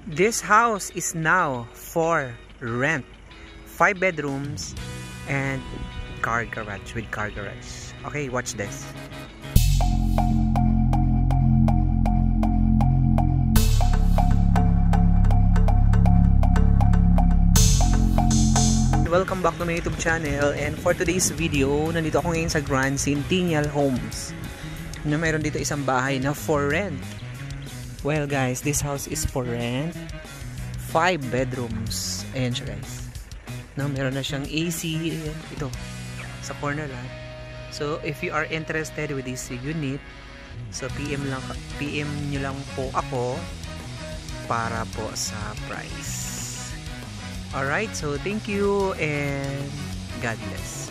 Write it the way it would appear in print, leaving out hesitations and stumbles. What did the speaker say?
This house is now for rent. 5 bedrooms and car garage with car garage. Okay, watch this. Welcome back to my YouTube channel, and for today's video, nandito ako ngayon sa Grand Centennial Homes na mayroon dito isang bahay na for rent. Well guys, this house is for rent. 5 bedrooms. Ayan siya guys. No, meron na siyang AC. Ayan, ito sa corner lang. So if you are interested with this unit, so PM nyo lang po ako para po sa price. Alright, so thank you and God bless.